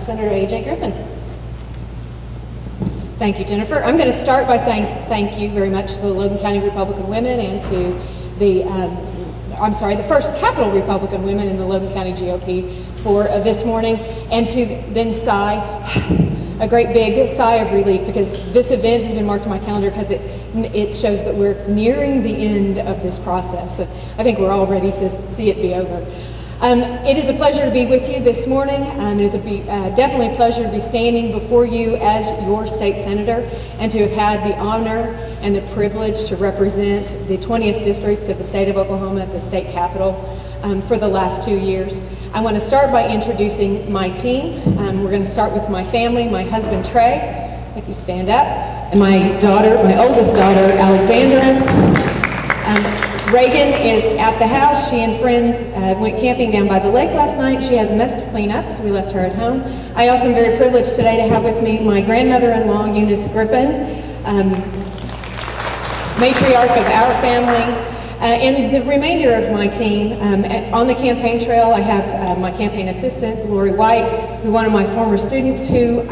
Senator A.J. Griffin. Thank you, Jennifer. I'm going to start by saying thank you very much to the Logan County Republican women and to the first Capital Republican women in the Logan County GOP for this morning, and to then sigh a great big sigh of relief, because this event has been marked on my calendar because it shows that we're nearing the end of this process. I think we're all ready to see it be over. It is a pleasure to be with you this morning. It is definitely a pleasure to be standing before you as your state senator and to have had the honor and the privilege to represent the 20th District of the state of Oklahoma at the state capitol for the last 2 years. I want to start by introducing my team. We're going to start with my family, my husband Trey, if you stand up, and my daughter, my oldest daughter, Alexandra. Reagan is at the house. She and friends went camping down by the lake last night. She has a mess to clean up, so we left her at home. I also am very privileged today to have with me my grandmother-in-law, Eunice Griffin, matriarch of our family, and the remainder of my team. On the campaign trail, I have my campaign assistant, Lori White, who's one of my former students who,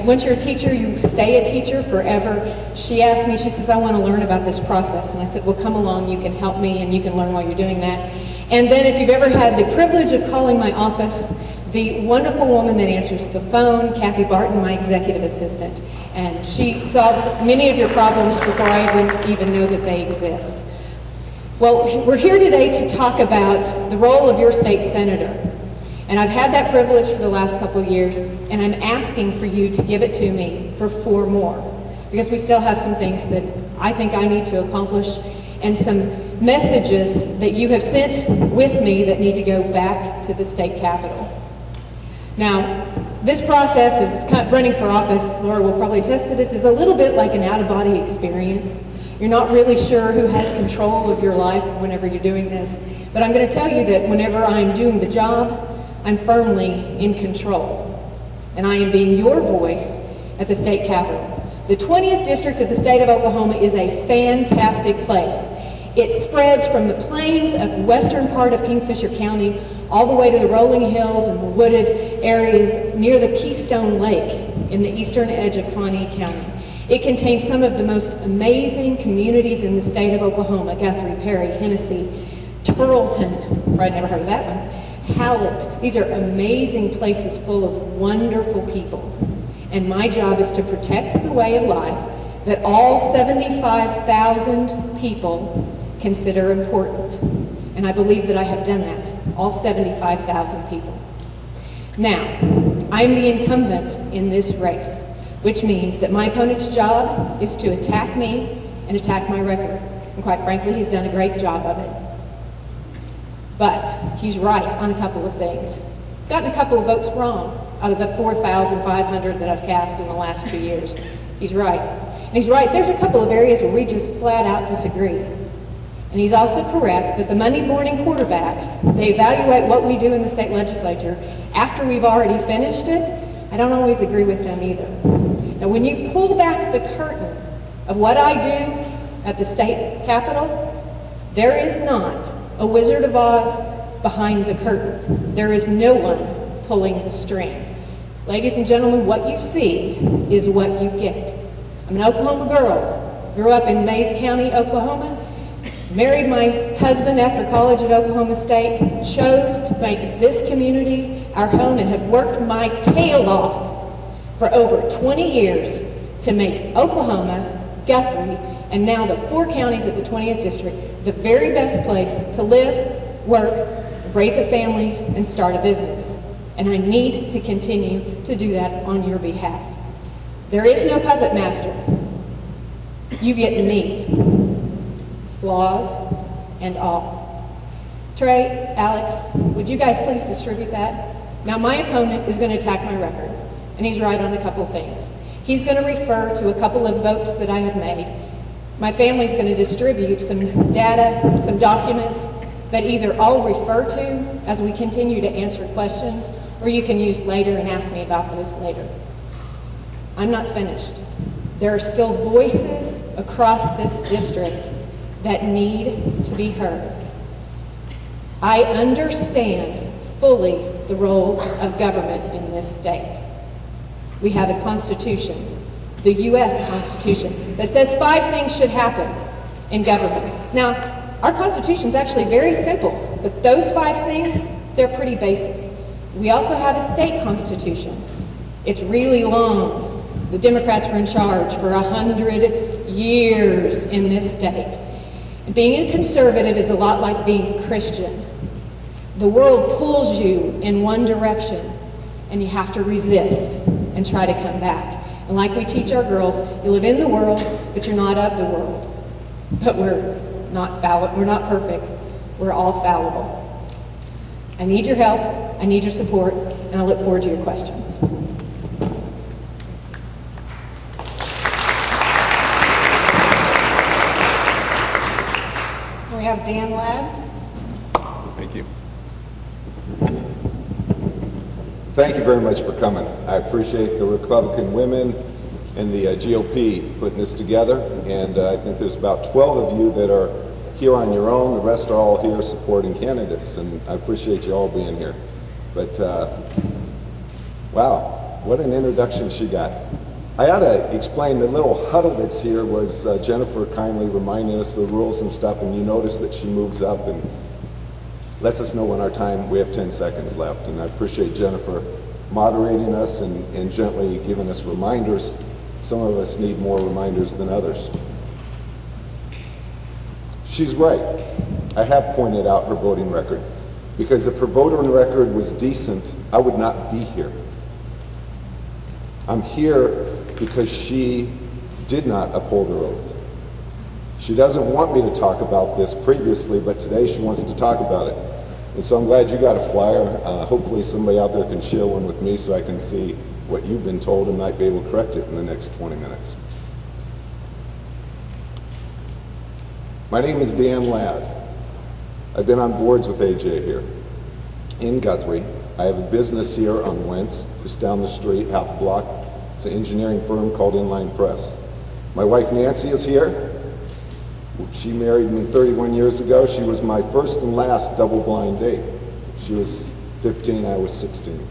once you're a teacher, you stay a teacher forever. She asked me, she says, I want to learn about this process. And I said, well, come along, you can help me and you can learn while you're doing that. And then if you've ever had the privilege of calling my office, the wonderful woman that answers the phone, Kathy Barton, my executive assistant. And she solves many of your problems before I even know that they exist. Well, we're here today to talk about the role of your state senator. And I've had that privilege for the last couple of years, and I'm asking for you to give it to me for 4 more, because we still have some things that I think I need to accomplish and some messages that you have sent with me that need to go back to the state capitol. Now, this process of running for office, Laura will probably attest to this, is a little bit like an out-of-body experience. You're not really sure who has control of your life whenever you're doing this. But I'm going to tell you that whenever I'm doing the job, I'm firmly in control. And I am being your voice at the state capitol. The 20th District of the state of Oklahoma is a fantastic place. It spreads from the plains of the western part of Kingfisher County all the way to the rolling hills and the wooded areas near the Keystone Lake in the eastern edge of Pawnee County. It contains some of the most amazing communities in the state of Oklahoma: Guthrie, Perry, Hennessy, Turtleton, I'd never heard of that one, Hallett. These are amazing places full of wonderful people. And my job is to protect the way of life that all 75,000 people consider important. And I believe that I have done that, all 75,000 people. Now, I'm the incumbent in this race, which means that my opponent's job is to attack me and attack my record. And quite frankly, he's done a great job of it. But he's right on a couple of things. Gotten a couple of votes wrong out of the 4,500 that I've cast in the last 2 years. He's right. And he's right, there's a couple of areas where we just flat out disagree. And he's also correct that the Monday morning quarterbacks, they evaluate what we do in the state legislature after we've already finished it. I don't always agree with them either. Now, when you pull back the curtain of what I do at the state capitol, there is not a Wizard of Oz behind the curtain. There is no one pulling the string. Ladies and gentlemen, what you see is what you get. I'm an Oklahoma girl, grew up in Mays County, Oklahoma, married my husband after college at Oklahoma State, chose to make this community our home, and have worked my tail off for over 20 years to make Oklahoma, Guthrie, and now the 4 counties of the 20th District the very best place to live, work, raise a family, and start a business. And I need to continue to do that on your behalf. There is no puppet master. You get me, flaws and all. Trey, Alex, would you guys please distribute that? Now, my opponent is going to attack my record, and he's right on a couple of things. He's going to refer to a couple of votes that I have made. My family's going to distribute some data, some documents that either I'll refer to as we continue to answer questions, or you can use later and ask me about those later. I'm not finished. There are still voices across this district that need to be heard. I understand fully the role of government in this state. We have a Constitution, the U.S. Constitution, that says 5 things should happen in government. Now, our Constitution is actually very simple, but those 5 things, they're pretty basic. We also have a state constitution. It's really long. The Democrats were in charge for 100 years in this state. And being a conservative is a lot like being a Christian. The world pulls you in one direction, and you have to resist and try to come back. And like we teach our girls, you live in the world, but you're not of the world. But we're not perfect. We're all fallible. I need your help, I need your support, and I look forward to your questions. We have Dan Ladd. Thank you. Thank you very much for coming. I appreciate the Republican women and the GOP putting this together, and I think there's about 12 of you that are here on your own. The rest are all here supporting candidates, and I appreciate you all being here. But wow, what an introduction she got. I ought to explain the little huddle that's here was Jennifer kindly reminding us of the rules and stuff, and you notice that she moves up and lets us know when our time, we have 10 seconds left. And I appreciate Jennifer moderating us and gently giving us reminders. Some of us need more reminders than others. She's right. I have pointed out her voting record, because if her voting record was decent, I would not be here. I'm here because she did not uphold her oath. She doesn't want me to talk about this previously, but today she wants to talk about it. And so I'm glad you got a flyer. Hopefully somebody out there can share one with me so I can see what you've been told and might be able to correct it in the next 20 minutes. My name is Dan Ladd. I've been on boards with AJ here in Guthrie. I have a business here on Wentz, just down the street, half a block. It's an engineering firm called Inline Press. My wife Nancy is here. She married me 31 years ago. She was my first and last double-blind date. She was 15, I was 16.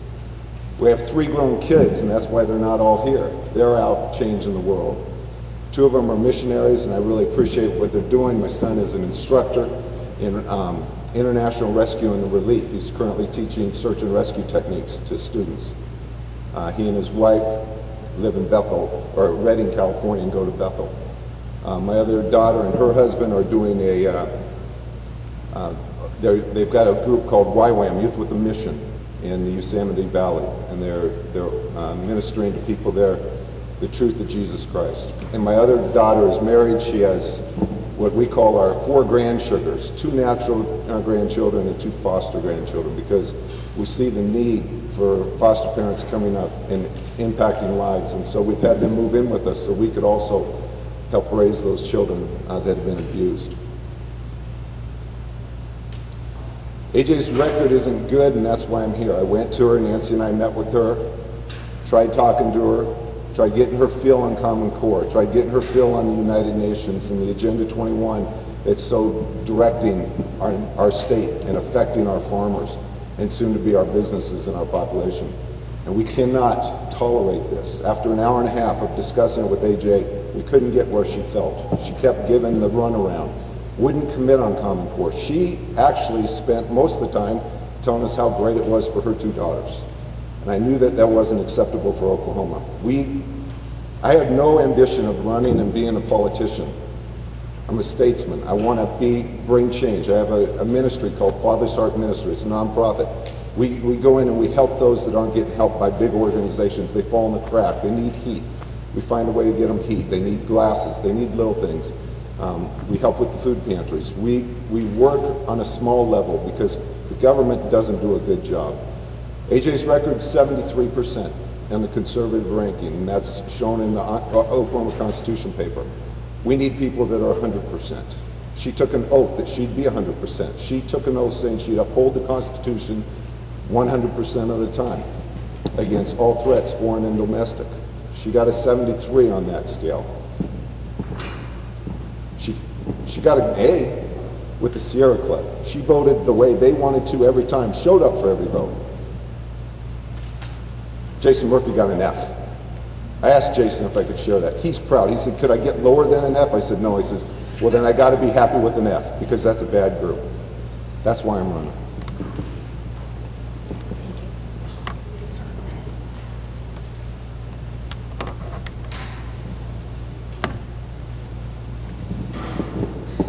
We have 3 grown kids, and that's why they're not all here. They're out changing the world. 2 of them are missionaries, and I really appreciate what they're doing. My son is an instructor in international rescue and relief. He's currently teaching search and rescue techniques to students. He and his wife live in Bethel, or Redding, California, and go to Bethel. My other daughter and her husband are doing they've got a group called YWAM, Youth with a Mission, in the Yosemite Valley, and they're ministering to people there the truth of Jesus Christ. And my other daughter is married. She has what we call our 4 grandsugars, 2 natural grandchildren and 2 foster grandchildren, because we see the need for foster parents coming up and impacting lives. And so we've had them move in with us so we could also help raise those children that have been abused. AJ's record isn't good, and that's why I'm here. I went to her, Nancy and I met with her, tried talking to her, tried getting her feel on Common Core, tried getting her feel on the United Nations and the Agenda 21 that's so directing our state and affecting our farmers and soon to be our businesses and our population. And we cannot tolerate this. After an hour and a half of discussing it with AJ, we couldn't get where she felt. She kept giving the runaround, wouldn't commit on Common Core. She actually spent most of the time telling us how great it was for her 2 daughters. And I knew that that wasn't acceptable for Oklahoma. I had no ambition of running and being a politician. I'm a statesman. I want to bring change. I have a ministry called Father's Heart Ministry. It's a nonprofit. We go in and we help those that aren't getting helped by big organizations. They fall in the crack. They need heat. We find a way to get them heat. They need glasses. They need little things. We help with the food pantries. We work on a small level because the government doesn't do a good job. AJ's record is 73% in the conservative ranking, and that's shown in the Oklahoma Constitution paper. We need people that are 100%. She took an oath that she'd be 100%. She took an oath saying she'd uphold the Constitution 100% of the time against all threats, foreign and domestic. She got a 73 on that scale. She got an A with the Sierra Club. She voted the way they wanted to every time, showed up for every vote. Jason Murphy got an F. I asked Jason if I could share that. He's proud. He said, could I get lower than an F? I said, no. He says, well, then I got to be happy with an F because that's a bad group. That's why I'm running.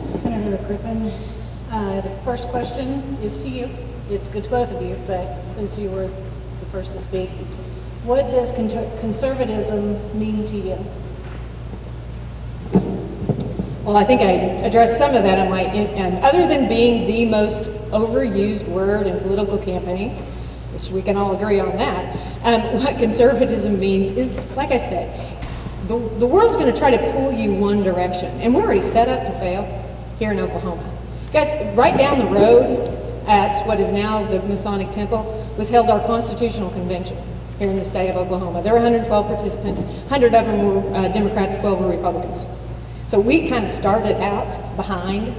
Senator Griffin, the first question is to you. It's good to both of you, but since you were the first to speak, what does conservatism mean to you? Well, I think I addressed some of that in my, other than being the most overused word in political campaigns, which we can all agree on that, what conservatism means is, like I said, the world's going to try to pull you one direction, and we're already set up to fail here in Oklahoma. Guys, right down the road at what is now the Masonic Temple was held our Constitutional Convention here in the state of Oklahoma. There were 112 participants, 100 of them were Democrats, 12 were Republicans. So we kind of started out behind,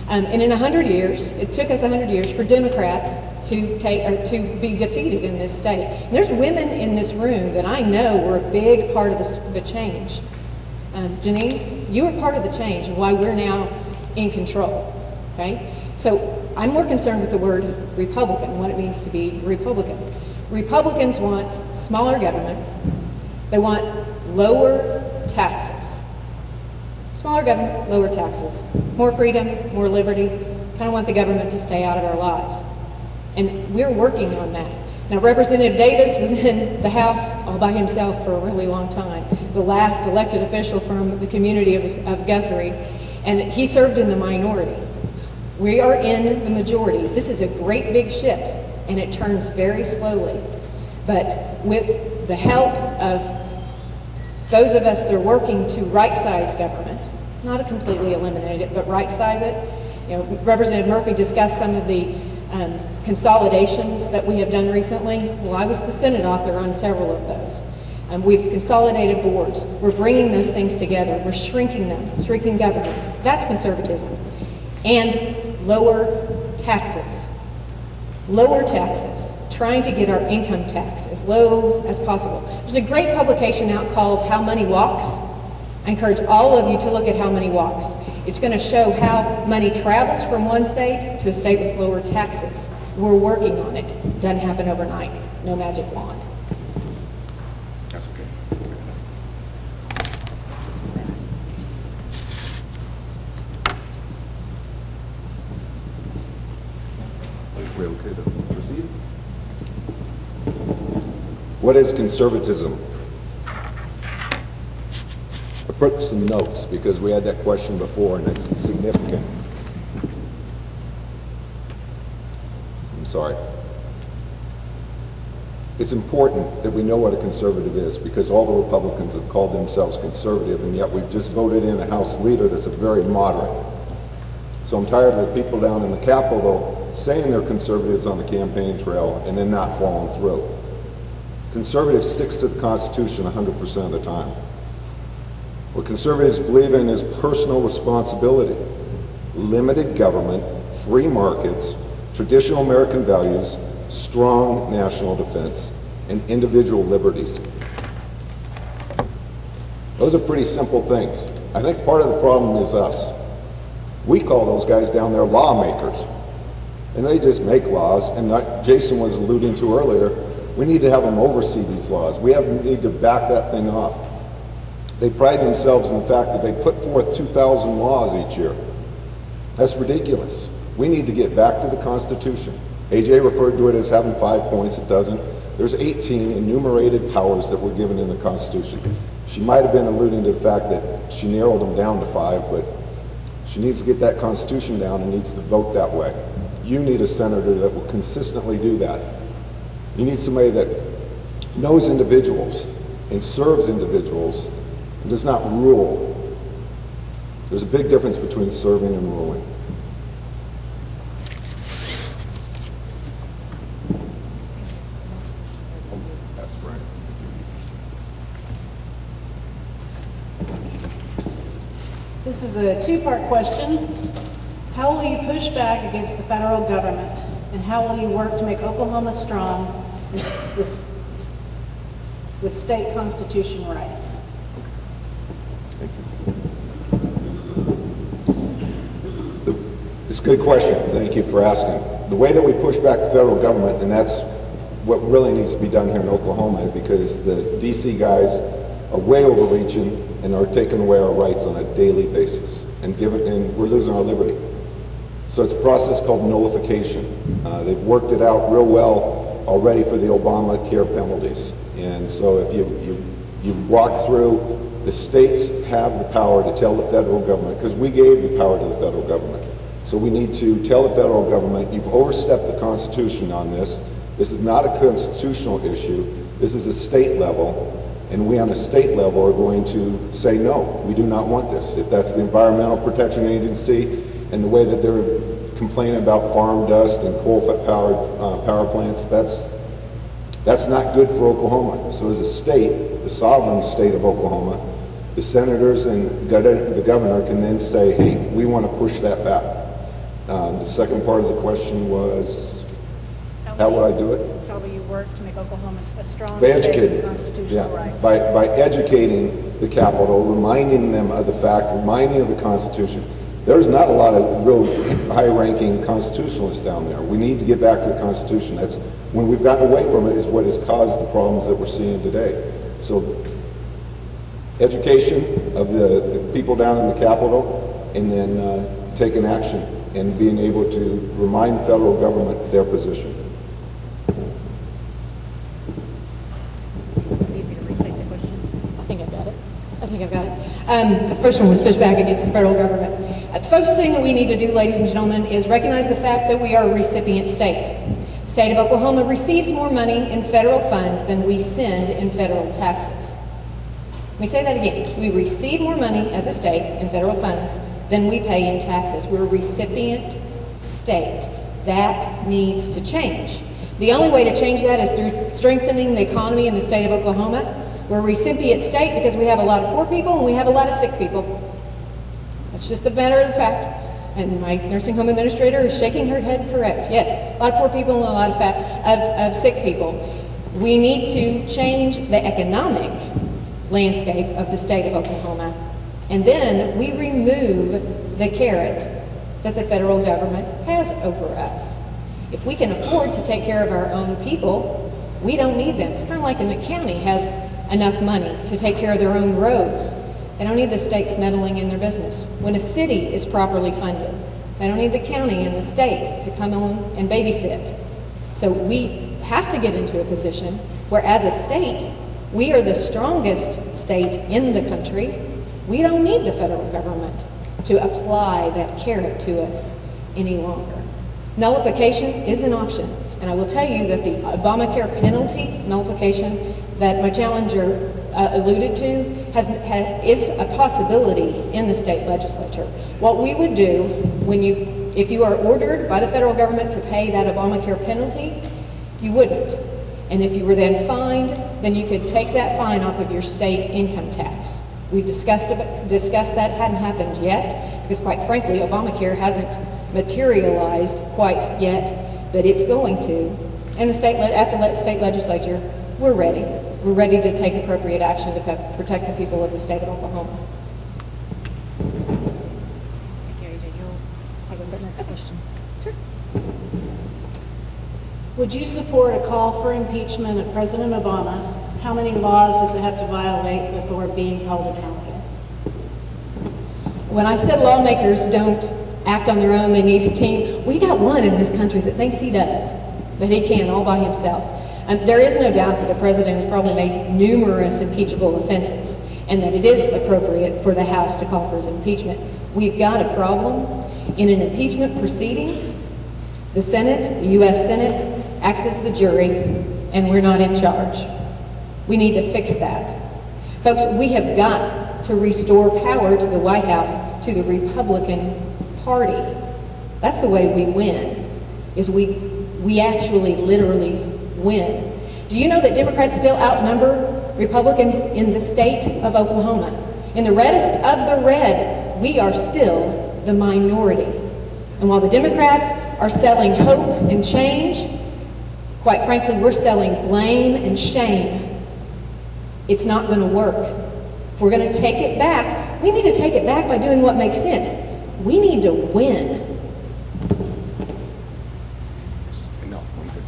and in 100 years, it took us 100 years for Democrats to be defeated in this state. And there's women in this room that I know were a big part of the change. Janine, you were part of the change and why we're now in control, okay? So I'm more concerned with the word Republican, what it means to be Republican. Republicans want smaller government. They want lower taxes. Smaller government, lower taxes. More freedom, more liberty. Kind of want the government to stay out of our lives. And we're working on that. Now, Representative Davis was in the House all by himself for a really long time, the last elected official from the community of Guthrie, and he served in the minority. We are in the majority. This is a great big ship, and it turns very slowly. But with the help of those of us that are working to right-size government, not to completely eliminate it, but right-size it. You know, Representative Murphy discussed some of the consolidations that we have done recently. Well, I was the Senate author on several of those. We've consolidated boards. We're bringing those things together. We're shrinking them, shrinking government. That's conservatism. And lower taxes. Lower taxes. Trying to get our income tax as low as possible. There's a great publication out called How Money Walks. I encourage all of you to look at How Money Walks. It's going to show how money travels from one state to a state with lower taxes. We're working on it. Doesn't happen overnight. No magic wand. That's okay. We're okay to proceed? What is conservatism? I put some notes because we had that question before and it's significant. I'm sorry. It's important that we know what a conservative is because all the Republicans have called themselves conservative and yet we've just voted in a House leader that's a very moderate. So I'm tired of the people down in the Capitol though saying they're conservatives on the campaign trail and then not following through. Conservative sticks to the Constitution 100% of the time. What conservatives believe in is personal responsibility, limited government, free markets, traditional American values, strong national defense, and individual liberties. Those are pretty simple things. I think part of the problem is us. We call those guys down there lawmakers, and they just make laws, and like Jason was alluding to earlier, we need to have them oversee these laws. We need to back that thing off. They pride themselves in the fact that they put forth 2,000 laws each year. That's ridiculous. We need to get back to the Constitution. AJ referred to it as having 5 points. It doesn't. There's 18 enumerated powers that were given in the Constitution. She might have been alluding to the fact that she narrowed them down to 5, but she needs to get that Constitution down and needs to vote that way. You need a senator that will consistently do that. You need somebody that knows individuals and serves individuals and does not rule. There's a big difference between serving and ruling. That's right. This is a two-part question. How will you push back against the federal government? And how will you work to make Oklahoma strong with state constitutional rights? It's a good question. Thank you for asking. The way that we push back the federal government, and that's what really needs to be done here in Oklahoma, because the DC guys are way overreaching and are taking away our rights on a daily basis, and we're losing our liberty. So it's a process called nullification. They've worked it out real well already for the Obamacare penalties. And so if you walk through, the states have the power to tell the federal government, because we gave the power to the federal government. So we need to tell the federal government, you've overstepped the Constitution on this. This is not a constitutional issue. This is a state level. And we on a state level are going to say, no, we do not want this. If that's the Environmental Protection Agency and the way that they're complaining about farm dust and coal-powered power plants, that's not good for Oklahoma. So as a state, the sovereign state of Oklahoma, the senators and the governor can then say, hey, we want to push that back. The second part of the question was, how would I do it? How will you work to make Oklahoma a strong By state educating, with constitutional rights? by educating the Capitol, reminding them of the fact, reminding of the Constitution. There's not a lot of real high-ranking constitutionalists down there. We need to get back to the Constitution. That's when we've gotten away from it is what has caused the problems that we're seeing today. So education of the people down in the Capitol, and then taking action and being able to remind the federal government their position. Need me to restate the question? I think I've got it. The first one was pushed back against the federal government. The first thing that we need to do, ladies and gentlemen, is recognize the fact that we are a recipient state. The state of Oklahoma receives more money in federal funds than we send in federal taxes. Let me say that again. We receive more money as a state in federal funds than we pay in taxes. We're a recipient state. That needs to change. The only way to change that is through strengthening the economy in the state of Oklahoma. We're a recipient state because we have a lot of poor people and we have a lot of sick people. That's just the matter of the fact. And my nursing home administrator is shaking her head correct. Yes, a lot of poor people and a lot of sick people. We need to change the economic landscape of the state of Oklahoma. And then we remove the carrot that the federal government has over us. If we can afford to take care of our own people, we don't need them. It's kind of like when the county has enough money to take care of their own roads. They don't need the states meddling in their business. When a city is properly funded, they don't need the county and the state to come on and babysit. So we have to get into a position where as a state, we are the strongest state in the country. We don't need the federal government to apply that carrot to us any longer. Nullification is an option, and I will tell you that the Obamacare penalty nullification that my challenger alluded to is a possibility in the state legislature. What we would do if you are ordered by the federal government to pay that Obamacare penalty, you wouldn't. And if you were then fined, then you could take that fine off of your state income tax. We discussed that, hadn't happened yet, because quite frankly, Obamacare hasn't materialized quite yet, but it's going to. And at the state legislature, we're ready. We're ready to take appropriate action to protect the people of the state of Oklahoma. Thank you, AJ. You'll take this next question. Sure. Would you support a call for impeachment of President Obama? How many laws does it have to violate before being held accountable? When I said lawmakers don't act on their own, they need a team, we got one in this country that thinks he does, that he can all by himself. There is no doubt that the president has probably made numerous impeachable offenses and that it is appropriate for the House to call for his impeachment. We've got a problem. In an impeachment proceedings, the Senate, the U.S. Senate, acts as the jury, and we're not in charge. We need to fix that. Folks, we have got to restore power to the White House, to the Republican Party. That's the way we win, is we actually literally win. Do you know that Democrats still outnumber Republicans in the state of Oklahoma? In the reddest of the red, we are still the minority. And while the Democrats are selling hope and change, quite frankly, we're selling blame and shame. It's not going to work. If we're going to take it back, we need to take it back by doing what makes sense. We need to win. No, I'm good.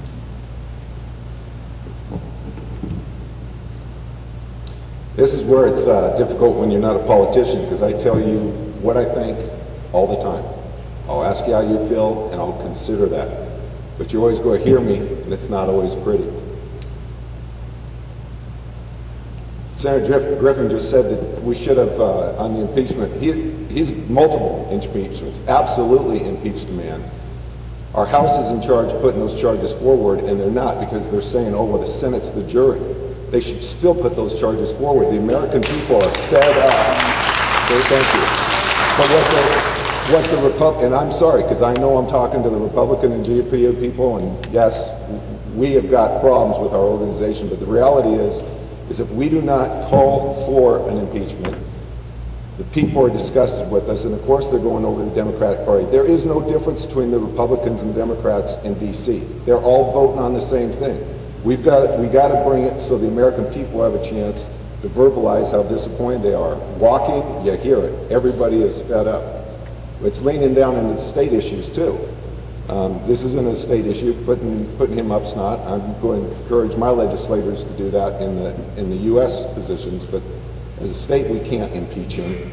This is where it's difficult when you're not a politician, because I tell you what I think all the time. I'll ask you how you feel, and I'll consider that. But you're always going to hear me, and it's not always pretty. Senator Griffin just said that we should have, on the impeachment, he's multiple impeachments, absolutely impeached the man. Our House is in charge of putting those charges forward, and they're not, because they're saying, oh, well, the Senate's the jury. They should still put those charges forward. The American people are fed up. So thank you. But and I'm sorry, because I know I'm talking to the Republican and GOP people, and yes, we have got problems with our organization, but the reality is if we do not call for an impeachment, the people are disgusted with us, and of course they're going over to the Democratic Party. There is no difference between the Republicans and Democrats in D.C. They're all voting on the same thing. We got to bring it so the American people have a chance to verbalize how disappointed they are. Walking, you hear it. Everybody is fed up. It's leaning down into the state issues too. This isn't a state issue. Putting him up's not. I'm going to encourage my legislators to do that in the U.S. positions, but as a state we can't impeach him.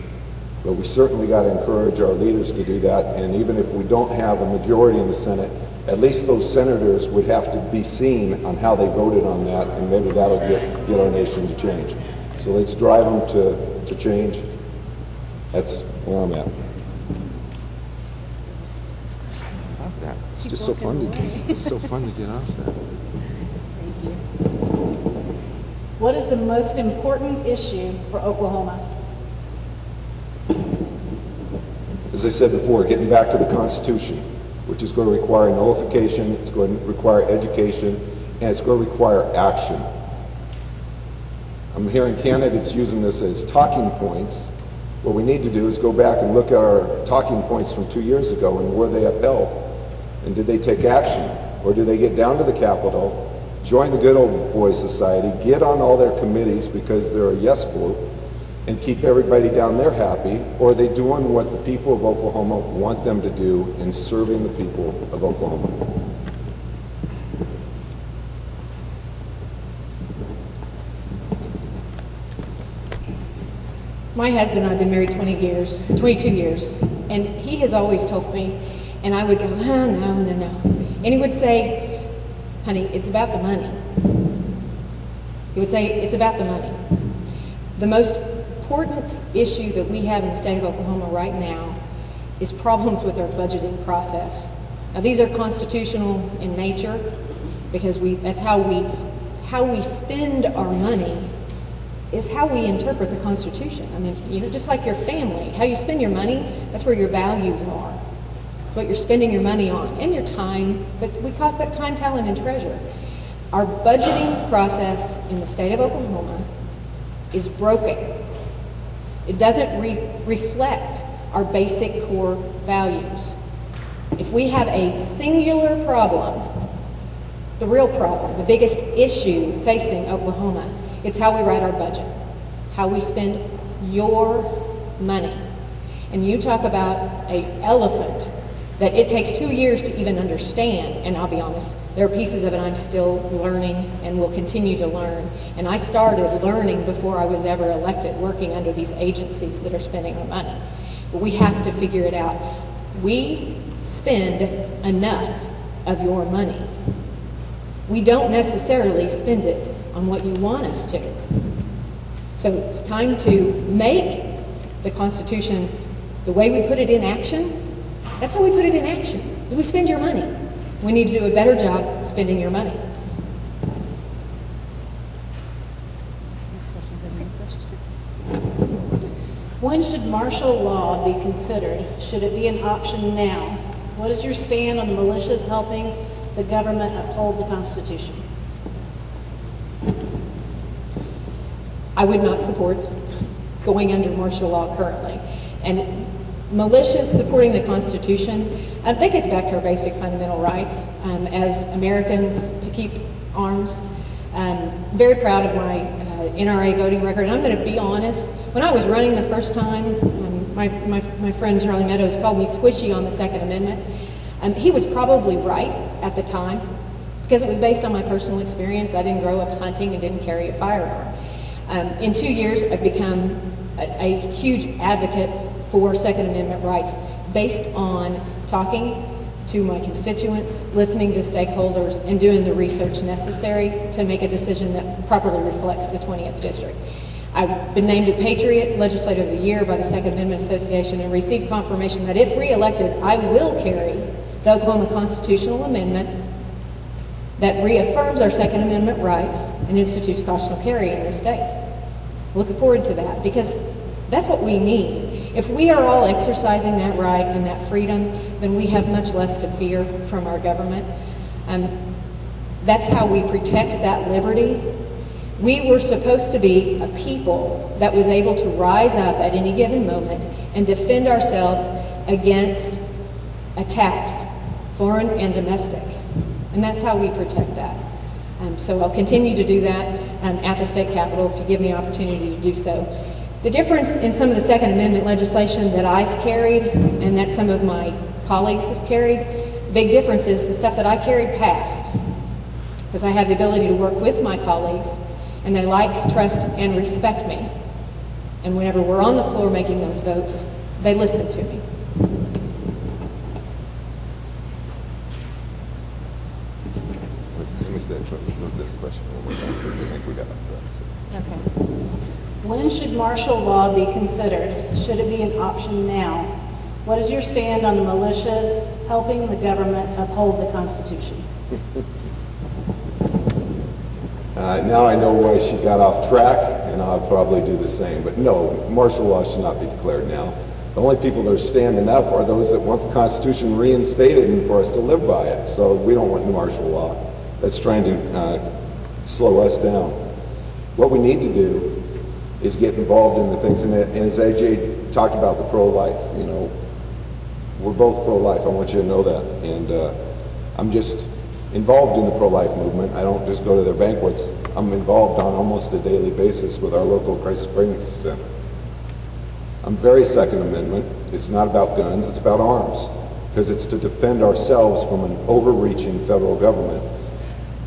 But we certainly got to encourage our leaders to do that. And even if we don't have a majority in the Senate, at least those senators would have to be seen on how they voted on that, and maybe that'll get our nation to change. So let's drive them to change. That's where I'm at. That. It's just so fun it's so fun to get off that. Thank you. What is the most important issue for Oklahoma? As I said before, getting back to the Constitution, which is going to require nullification, it's going to require education, and it's going to require action. I'm hearing candidates using this as talking points. What we need to do is go back and look at our talking points from 2 years ago and were they upheld? And did they take action? Or did they get down to the Capitol, join the good old boy society, get on all their committees because they're a yes vote, and keep everybody down there happy? Or are they doing what the people of Oklahoma want them to do in serving the people of Oklahoma? My husband and I have been married 22 years, and he has always told me, and I would go, oh, no. And he would say, honey, it's about the money. He would say, it's about the money. The most important issue that we have in the state of Oklahoma right now is problems with our budgeting process. Now, these are constitutional in nature because that's how we spend our money is how we interpret the Constitution. I mean, just like your family, how you spend your money, that's where your values are. It's what you're spending your money on, and your time, but we call it time, talent, and treasure. Our budgeting process in the state of Oklahoma is broken. It doesn't reflect our basic core values. If we have a singular problem, the real problem, the biggest issue facing Oklahoma, it's how we write our budget, how we spend your money. And you talk about an elephant that it takes 2 years to even understand, and I'll be honest, there are pieces of it I'm still learning and will continue to learn. And I started learning before I was ever elected, working under these agencies that are spending our money. But we have to figure it out. We spend enough of your money. We don't necessarily spend it on what you want us to. So it's time to make the Constitution the way we put it in action. That's how we put it in action. So we spend your money. We need to do a better job spending your money. Next question, first. When should martial law be considered? Should it be an option now? What is your stand on the militias helping the government uphold the Constitution? I would not support going under martial law currently. And militias supporting the Constitution, I think it's back to our basic fundamental rights as Americans to keep arms. Very proud of my NRA voting record. And I'm going to be honest, when I was running the first time, my friend Charlie Meadows called me squishy on the Second Amendment. He was probably right at the time, because it was based on my personal experience. I didn't grow up hunting and didn't carry a firearm. In 2 years, I've become a huge advocate for Second Amendment rights based on talking to my constituents, listening to stakeholders, and doing the research necessary to make a decision that properly reflects the 20th District. I've been named a Patriot Legislator of the Year by the Second Amendment Association and received confirmation that if re-elected, I will carry the Oklahoma Constitutional Amendment that reaffirms our Second Amendment rights and institutes cautional carry in this state. Looking forward to that, because that's what we need. If we are all exercising that right and that freedom, then we have much less to fear from our government. That's how we protect that liberty. We were supposed to be a people that was able to rise up at any given moment and defend ourselves against attacks, foreign and domestic. And that's how we protect that. So I'll continue to do that at the state capitol if you give me an opportunity to do so. The difference in some of the Second Amendment legislation that I've carried and that some of my colleagues have carried, big difference is the stuff that I carried passed, because I have the ability to work with my colleagues, and they like, trust, and respect me. And whenever we're on the floor making those votes, they listen to me. Let me say the question one more time, because I think we got off track. Okay. When should martial law be considered? Should it be an option now? What is your stand on the militias helping the government uphold the Constitution? Now I know why she got off track, and I'll probably do the same. But no, martial law should not be declared now. The only people that are standing up are those that want the Constitution reinstated and for us to live by it. So we don't want martial law. That's trying to slow us down. What we need to do is get involved in the things, and as AJ talked about the pro-life, you know, we're both pro-life. I want you to know that. And I'm just involved in the pro-life movement. I don't just go to their banquets. I'm involved on almost a daily basis with our local crisis pregnancy center. I'm very Second Amendment. It's not about guns, it's about arms, because it's to defend ourselves from an overreaching federal government.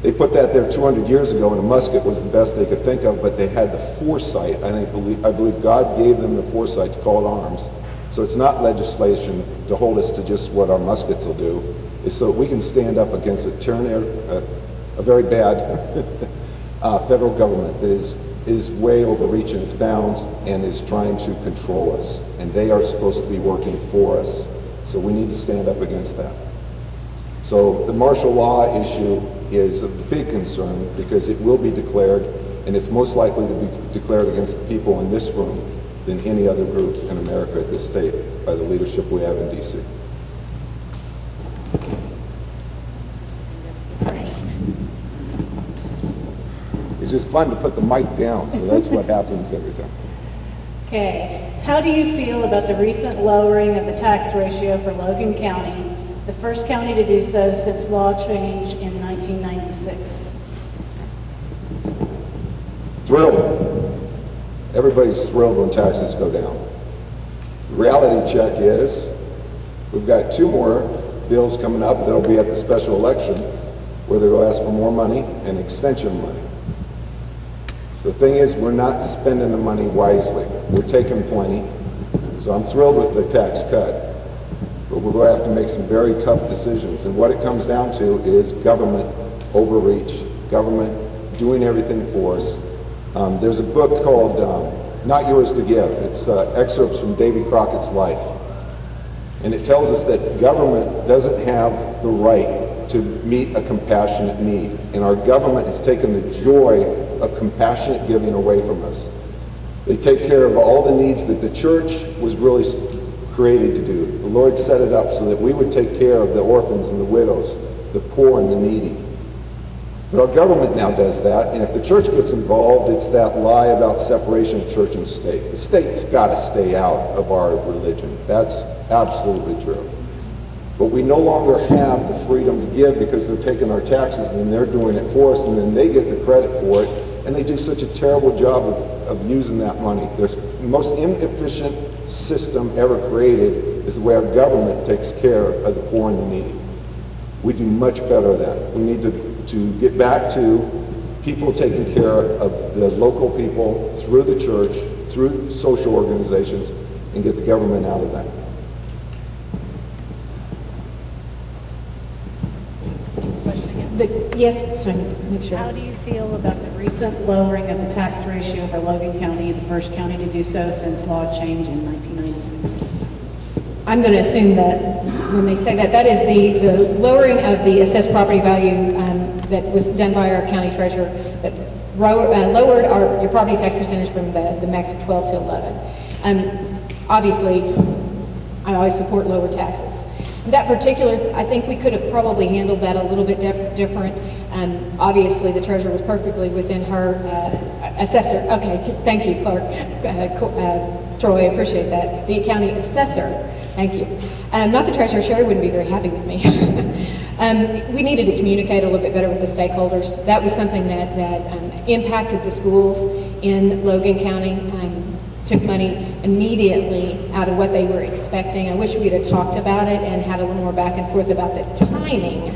They put that there 200 years ago, and a musket was the best they could think of, but they had the foresight. I believe God gave them the foresight to call it arms. So it's not legislation to hold us to just what our muskets will do. It's so that we can stand up against a very bad federal government that is way overreaching its bounds and is trying to control us. And they are supposed to be working for us. So we need to stand up against that. So the martial law issue is a big concern because it will be declared, and it's most likely to be declared against the people in this room than any other group in America at this state by the leadership we have in D.C. First. It's just fun to put the mic down, so that's what happens every time. Okay. How do you feel about the recent lowering of the tax ratio for Logan County, the first county to do so since law change in 1996? Thrilled. Everybody's thrilled when taxes go down. The reality check is we've got 2 more bills coming up that'll be at the special election where they'll ask for more money and extension money. So the thing is, we're not spending the money wisely. We're taking plenty. So I'm thrilled with the tax cut. But we're going to have to make some very tough decisions. And what it comes down to is government overreach, government doing everything for us. There's a book called Not Yours to Give. It's excerpts from Davy Crockett's life. And it tells us that government doesn't have the right to meet a compassionate need. And our government has taken the joy of compassionate giving away from us. They take care of all the needs that the church was really created to do. The Lord set it up so that we would take care of the orphans and the widows, the poor and the needy. But our government now does that, and if the church gets involved, it's that lie about separation of church and state. The state's got to stay out of our religion. That's absolutely true. But we no longer have the freedom to give because they're taking our taxes and they're doing it for us, and then they get the credit for it, and they do such a terrible job of using that money. The most inefficient system ever created is the way our government takes care of the poor and the needy. We do much better at that. We need to get back to people taking care of the local people through the church, through social organizations, and get the government out of that. Yes, sorry, make sure. How do you feel about the recent lowering of the tax ratio for Logan County, the first county to do so since law change in 1996? I'm going to assume that when they say that, that is the lowering of the assessed property value that was done by our county treasurer that lowered your property tax percentage from the max of 12 to 11. Obviously, I always support lower taxes. That particular, I think we could have probably handled that a little bit different. Obviously, the treasurer was perfectly within her assessor. Okay, thank you, Clerk. Troy, I appreciate that. The county assessor, thank you. Not the treasurer. Sherry wouldn't be very happy with me. We needed to communicate a little bit better with the stakeholders. That was something that impacted the schools in Logan County. Took money immediately out of what they were expecting. I wish we'd have talked about it and had a little more back and forth about the timing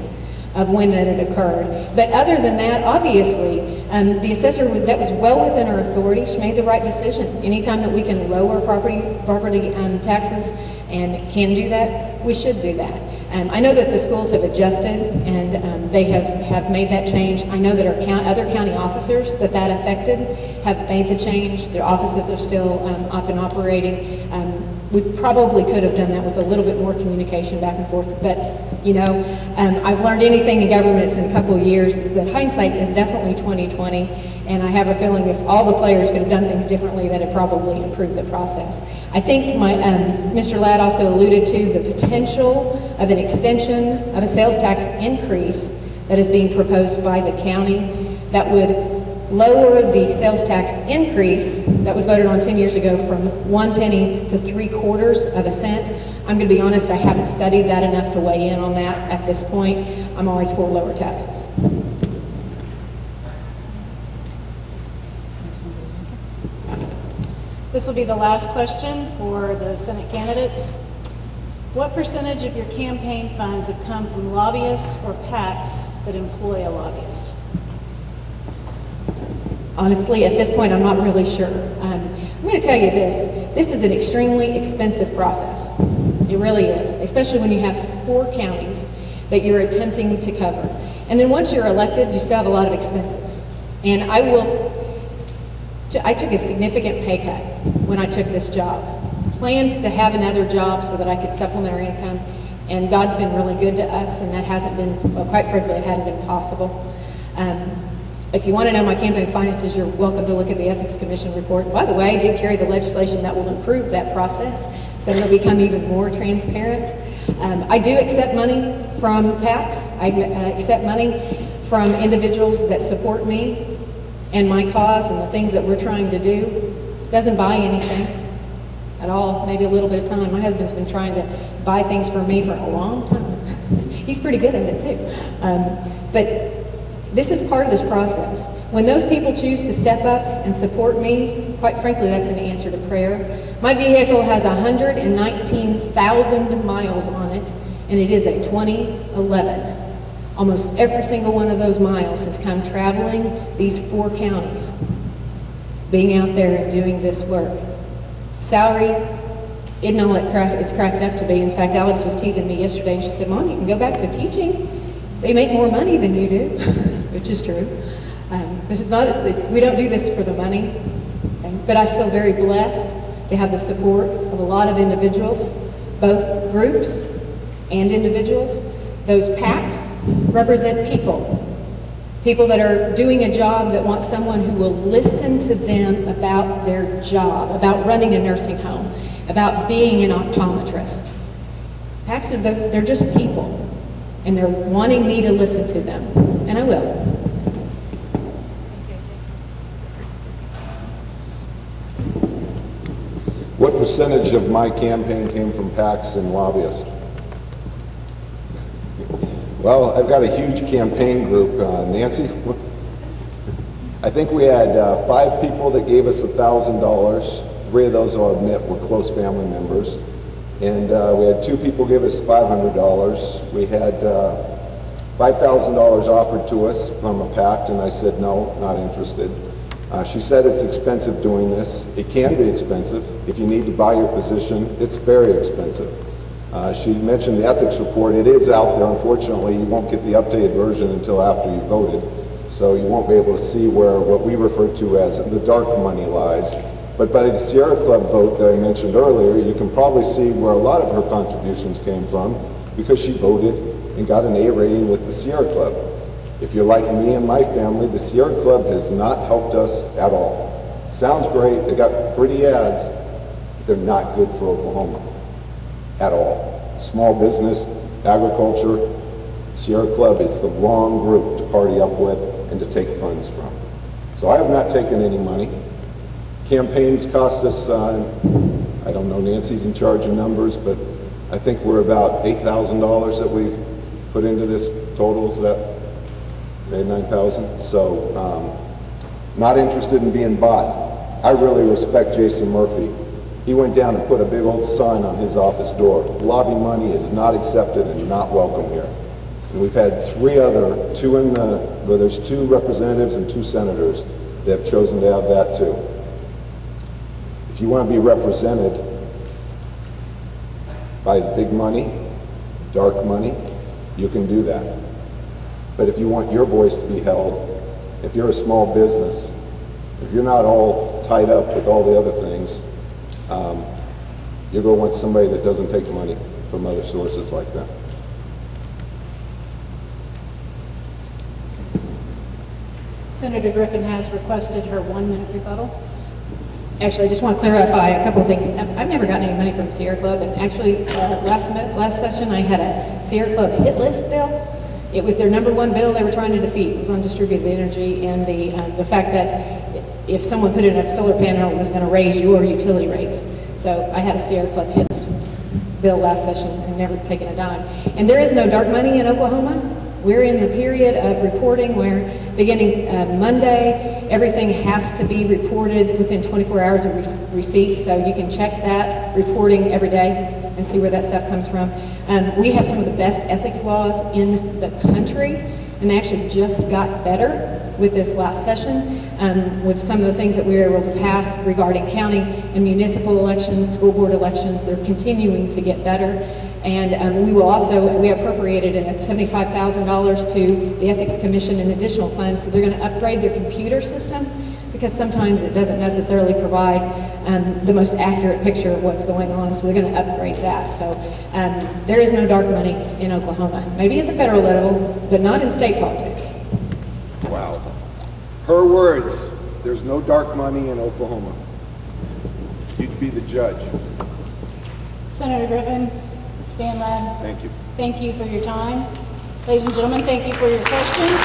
of when that had occurred. But other than that, obviously, the assessor, that was well within her authority. She made the right decision. Anytime that we can lower property taxes and can do that, we should do that. I know that the schools have adjusted and they have made that change. I know that our other county officers that affected have made the change. Their offices are still up and operating. We probably could have done that with a little bit more communication back and forth, but you know, I've learned anything in government in a couple of years is that hindsight is definitely 20/20, and I have a feeling if all the players could have done things differently, that it probably improved the process. I think Mr. Ladd also alluded to the potential of an extension of a sales tax increase that is being proposed by the county that would lower the sales tax increase that was voted on 10 years ago from 1 penny to 3/4 of a cent. I'm going to be honest, I haven't studied that enough to weigh in on that at this point. I'm always for lower taxes. This will be the last question for the Senate candidates. What percentage of your campaign funds have come from lobbyists or PACs that employ a lobbyist? Honestly, at this point, I'm not really sure. I'm going to tell you this. This is an extremely expensive process. It really is, especially when you have 4 counties that you're attempting to cover. And then once you're elected, you still have a lot of expenses. And I took a significant pay cut when I took this job. Plans to have another job so that I could supplement our income. And God's been really good to us, and that hasn't been, well, quite frankly, it hadn't been possible. If you want to know my campaign finances, you're welcome to look at the Ethics Commission report. By the way, I did carry the legislation that will improve that process, so it'll become even more transparent. I do accept money from PACs. I accept money from individuals that support me and my cause and the things that we're trying to do. Doesn't buy anything at all, maybe a little bit of time. My husband's been trying to buy things for me for a long time. He's pretty good at it too. But this is part of this process. When those people choose to step up and support me, quite frankly, that's an answer to prayer. My vehicle has 119,000 miles on it, and it is a 2011. Almost every single one of those miles has come traveling these 4 counties, being out there and doing this work. Salary isn't all it's cracked up to be. In fact, Alex was teasing me yesterday, and she said, "Mom, you can go back to teaching. They make more money than you do," which is true. This is not, we don't do this for the money, okay? But I feel very blessed to have the support of a lot of individuals, both groups and individuals. Those PACs represent people that are doing a job that want someone who will listen to them about their job, about running a nursing home, about being an optometrist. PACs, they're just people. And they're wanting me to listen to them, and I will. What percentage of my campaign came from PACs and lobbyists? Well, I've got a huge campaign group. Nancy? I think we had 5 people that gave us $1,000. 3 of those, I'll admit, were close family members. And we had 2 people give us $500. We had $5,000 offered to us from a pact, and I said, no, not interested. She said it's expensive doing this. It can be expensive. If you need to buy your position, it's very expensive. She mentioned the ethics report. It is out there. Unfortunately, you won't get the updated version until after you voted. So you won't be able to see where what we refer to as the dark money lies. But by the Sierra Club vote that I mentioned earlier, you can probably see where a lot of her contributions came from, because she voted and got an A rating with the Sierra Club. If you're like me and my family, the Sierra Club has not helped us at all. Sounds great, they got pretty ads, but they're not good for Oklahoma at all. Small business, agriculture, Sierra Club is the wrong group to party up with and to take funds from. So I have not taken any money. Campaigns cost us, I don't know, Nancy's in charge of numbers, but I think we're about $8,000 that we've put into this total. Is that $9,000? So not interested in being bought. I really respect Jason Murphy. He went down and put a big old sign on his office door. Lobby money is not accepted and not welcome here. And we've had 3 other, well, there's 2 representatives and 2 senators that have chosen to have that too. If you want to be represented by the big money, dark money, you can do that. But if you want your voice to be held, if you're a small business, if you're not all tied up with all the other things, you're going to want somebody that doesn't take money from other sources like that. Senator Griffin has requested her 1-minute rebuttal. Actually, I just want to clarify a couple of things. I've never gotten any money from the Sierra Club, and actually last session I had a Sierra Club hit list bill. It was their #1 bill they were trying to defeat. It was on distributed energy and the fact that if someone put in a solar panel, it was going to raise your utility rates. So I had a Sierra Club hit list bill last session and never taken a dime. And there is no dark money in Oklahoma. We're in the period of reporting where beginning Monday, everything has to be reported within 24 hours of receipt, so you can check that reporting every day and see where that stuff comes from. We have some of the best ethics laws in the country, and they actually just got better with this last session, with some of the things that we were able to pass regarding county and municipal elections, school board elections. They're continuing to get better. And we appropriated $75,000 to the Ethics Commission in additional funds, so they're going to upgrade their computer system, because sometimes it doesn't necessarily provide the most accurate picture of what's going on, so they're going to upgrade that. So there is no dark money in Oklahoma. Maybe at the federal level, but not in state politics. Wow. Her words, there's no dark money in Oklahoma. You'd be the judge. Senator Griffin, Dan Ladd. Thank you. Thank you for your time. Ladies and gentlemen, thank you for your questions.